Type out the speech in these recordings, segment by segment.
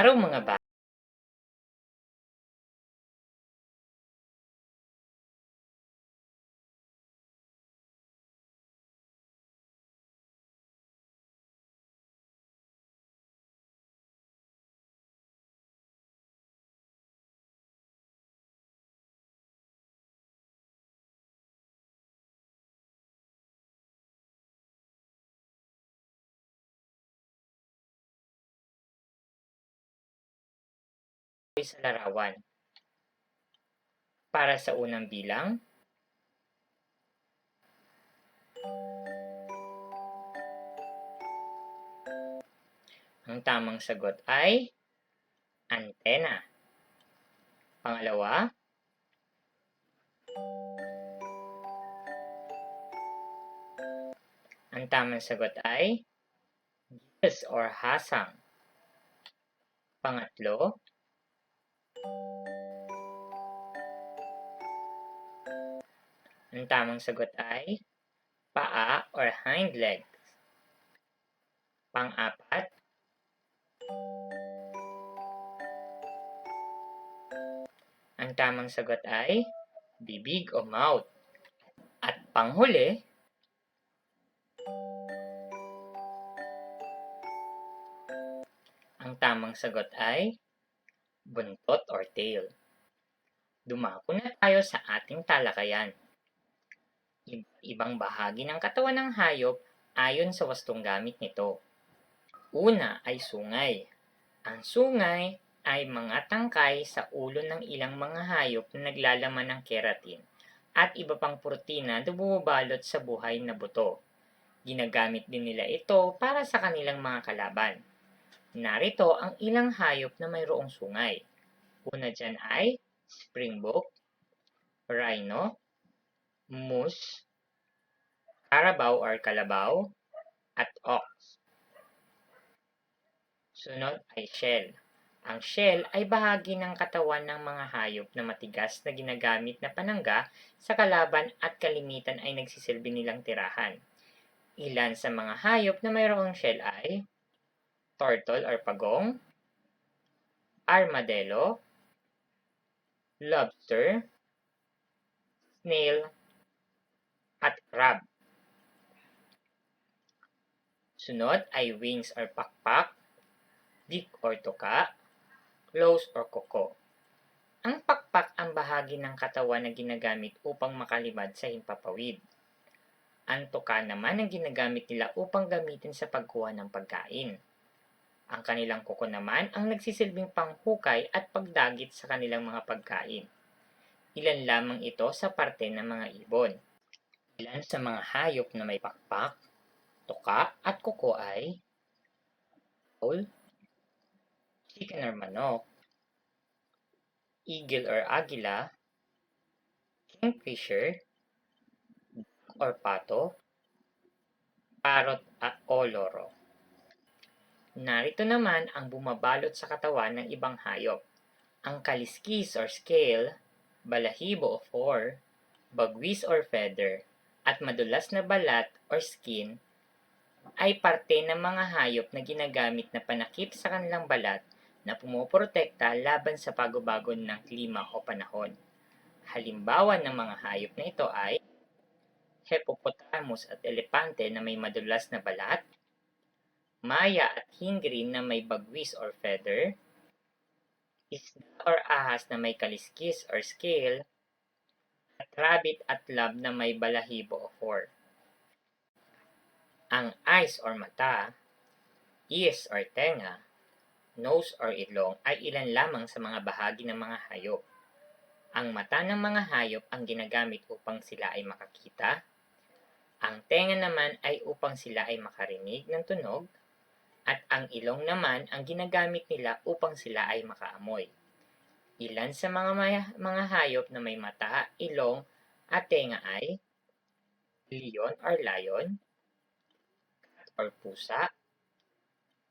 araw mga bata. Sa larawan. Para sa unang bilang, ang tamang sagot ay antena. Pangalawa, ang tamang sagot ay gills or hasang. Pangatlo, ang tamang sagot ay paa or hind legs. Pang-apat, ang tamang sagot ay bibig o mouth. At panghuli, ang tamang sagot ay buntot or tail. Dumako na tayo sa ating talakayan. Ibang bahagi ng katawan ng hayop ayon sa wastong gamit nito. Una ay sungay. Ang sungay ay mga tangkay sa ulo ng ilang mga hayop na naglalaman ng keratin at iba pang protina na bumabalot sa buhay na buto. Ginagamit din nila ito para sa kanilang mga kalaban. Narito ang ilang hayop na mayroong sungay. Una dyan ay springbok, rhino, moose, carabao or kalabaw, at ox. Sunod ay shell. Ang shell ay bahagi ng katawan ng mga hayop na matigas na ginagamit na panangga sa kalaban at kalimitan ay nagsisilbi nilang tirahan. Ilan sa mga hayop na mayroong shell ay turtle or pagong, armadillo, lobster, snail, at crab. Sunod ay wings or pakpak, beak or tuka, claws or kuko. Ang pakpak ang bahagi ng katawan na ginagamit upang makalibad sa himpapawid. Ang tuka naman ang ginagamit nila upang gamitin sa pagkuha ng pagkain. Ang kanilang kuko naman ang nagsisilbing panghukay at pagdagit sa kanilang mga pagkain. Ilan lamang ito sa parte ng mga ibon. Ilan sa mga hayop na may pakpak, tuka at kuko ay owl, chicken or manok, eagle or agila, kingfisher or pato, parrot o loro. Narito naman ang bumabalot sa katawan ng ibang hayop. Ang kaliskis or scale, balahibo o fur, bagwis or feather, at madulas na balat or skin ay parte ng mga hayop na ginagamit na panakip sa kanilang balat na pumoprotekta laban sa pago-bago ng klima o panahon. Halimbawa ng mga hayop na ito ay hippopotamus at elepante na may madulas na balat, maya at hingri na may bagwis or feather, isda or ahas na may kaliskis or scale, at rabbit at lab na may balahibo o fur. Ang eyes or mata, ears or tenga, nose or ilong ay ilan lamang sa mga bahagi ng mga hayop. Ang mata ng mga hayop ang ginagamit upang sila ay makakita. Ang tenga naman ay upang sila ay makarinig ng tunog. At ang ilong naman ang ginagamit nila upang sila ay makaamoy. Ilan sa mga hayop na may mata, ilong at tenga ay leon or lion, cat or pusa,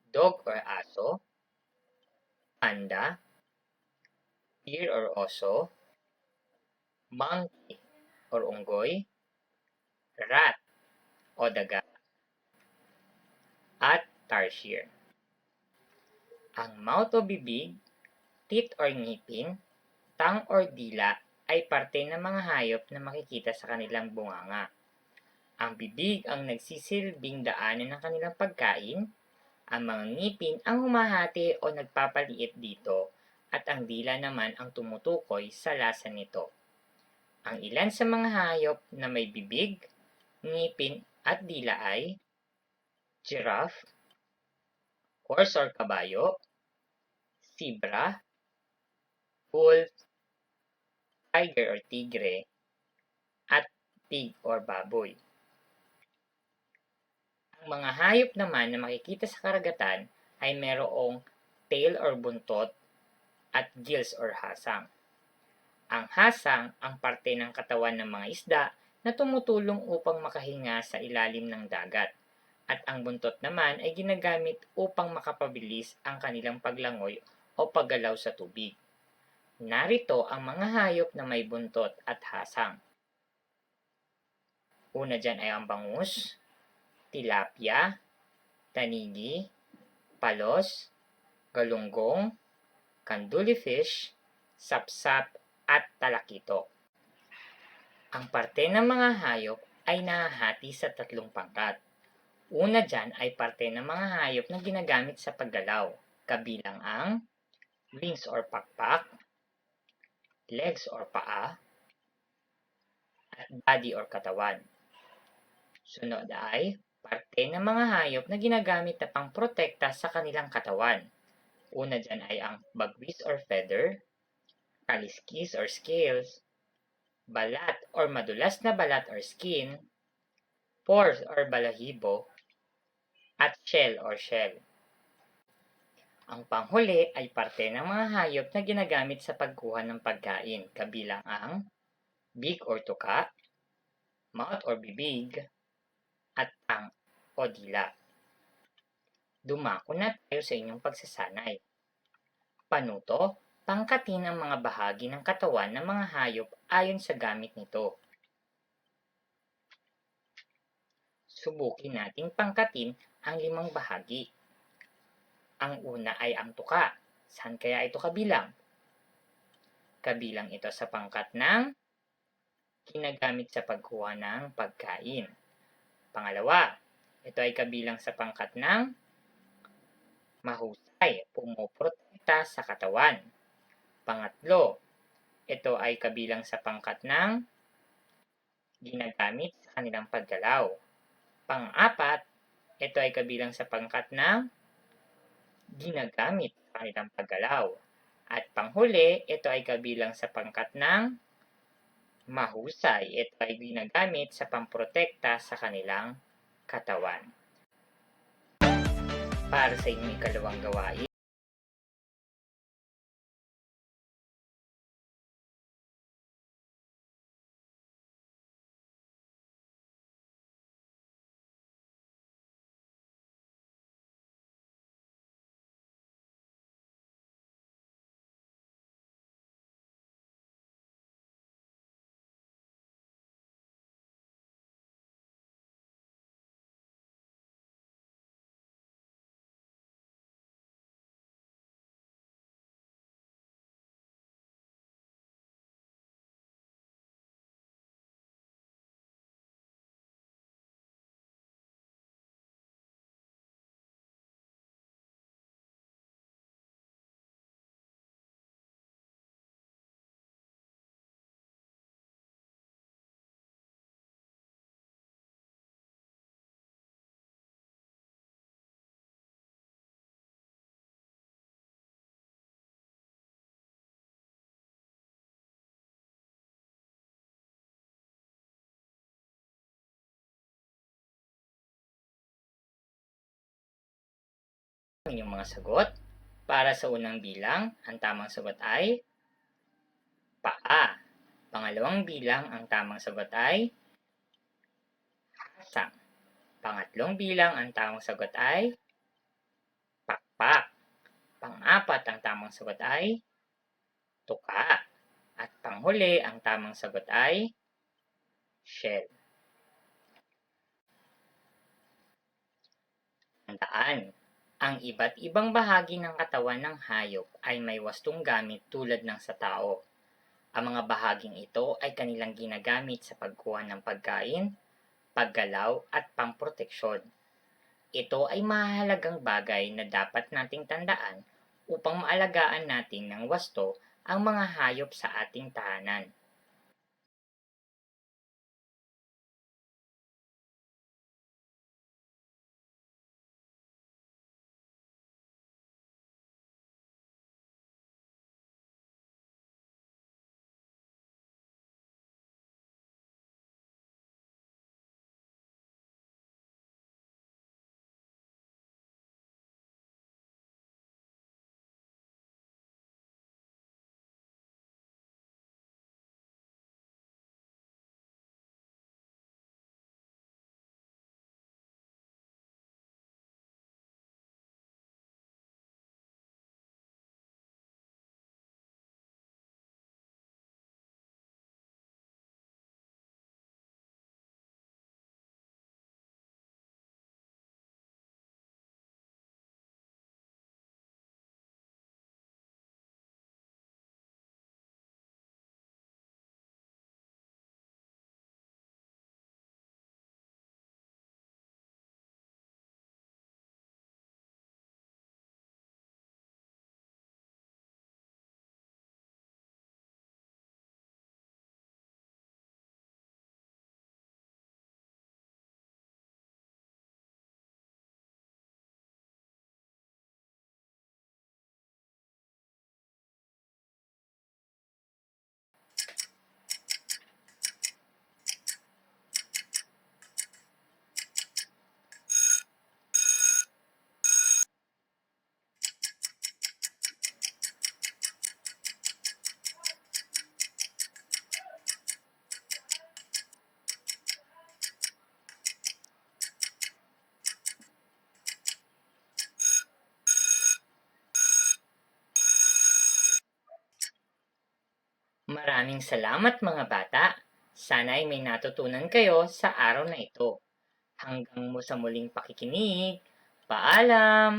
dog or aso, panda, deer or oso, monkey or unggoy, rat o daga, at tarsier. Ang mouth o bibig, teeth or ngipin, tongue or dila ay parte ng mga hayop na makikita sa kanilang bunganga. Ang bibig ang nagsisilbing daanan ng kanilang pagkain, ang mga ngipin ang humahati o nagpapaliit dito, at ang dila naman ang tumutukoy sa lasa nito. Ang ilan sa mga hayop na may bibig, ngipin at dila ay giraffe, horse or kabayo, zebra, wolf, tiger or tigre, at pig or baboy. Ang mga hayop naman na makikita sa karagatan ay mayroong tail or buntot at gills or hasang. Ang hasang ang parte ng katawan ng mga isda na tumutulong upang makahinga sa ilalim ng dagat, at ang buntot naman ay ginagamit upang makapabilis ang kanilang paglangoy o paggalaw sa tubig. Narito ang mga hayop na may buntot at hasang. Una dyan ay ang bangus, tilapia, tanigi, palos, galunggong, candulifish, sapsap, at talakito. Ang parte ng mga hayop ay nahahati sa 3 pangkat. Una dyan ay parte ng mga hayop na ginagamit sa paggalaw, kabilang ang wings or pakpak, legs or paa, at body or katawan. Sunod ay parte ng mga hayop na ginagamit na pangprotekta sa kanilang katawan. Una dyan ay ang bagwis or feather, kaliskis or scales, balat or madulas na balat or skin, pores or balahibo, at shell or shell. Ang panghuli ay parte ng mga hayop na ginagamit sa pagkuha ng pagkain, kabilang ang beak or tuka, mouth or bibig, at tongue o dila. Dumako na tayo sa inyong pagsasanay. Panuto, pangkatin ang mga bahagi ng katawan ng mga hayop ayon sa gamit nito. Subukin nating pangkatin ang 5 bahagi. Ang una ay ang tuka. Saan kaya ito kabilang? Kabilang ito sa pangkat ng ginagamit sa pagkuha ng pagkain. Pangalawa, ito ay kabilang sa pangkat ng mahusay, pumoprotekta sa katawan. Pangatlo, ito ay kabilang sa pangkat ng ginagamit sa kanilang paggalaw. Pang-apat, ito ay kabilang sa pangkat ng ginagamit sa kanilang paggalaw. At panghuli, ito ay kabilang sa pangkat ng mahusay. Ito ay ginagamit sa pamprotekta sa kanilang katawan. Para sa inyong ikalawang gawain, ang inyong mga sagot. Para sa unang bilang, ang tamang sagot ay paa. Pangalawang bilang, ang tamang sagot ay hasang. Pangatlong bilang, ang tamang sagot ay pakpak. Pang-apat, ang tamang sagot ay tuka. At panghuli, ang tamang sagot ay shell. Tandaan, Ang iba't ibang bahagi ng katawan ng hayop ay may wastong gamit tulad ng sa tao. Ang mga bahaging ito ay kanilang ginagamit sa pagkuha ng pagkain, paggalaw at pamproteksyon. Ito ay mahalagang bagay na dapat nating tandaan upang maalagaan natin ng wasto ang mga hayop sa ating tahanan. Maraming salamat mga bata. Sana ay may natutunan kayo sa araw na ito. Hanggang mo sa muling pakikinig. Paalam!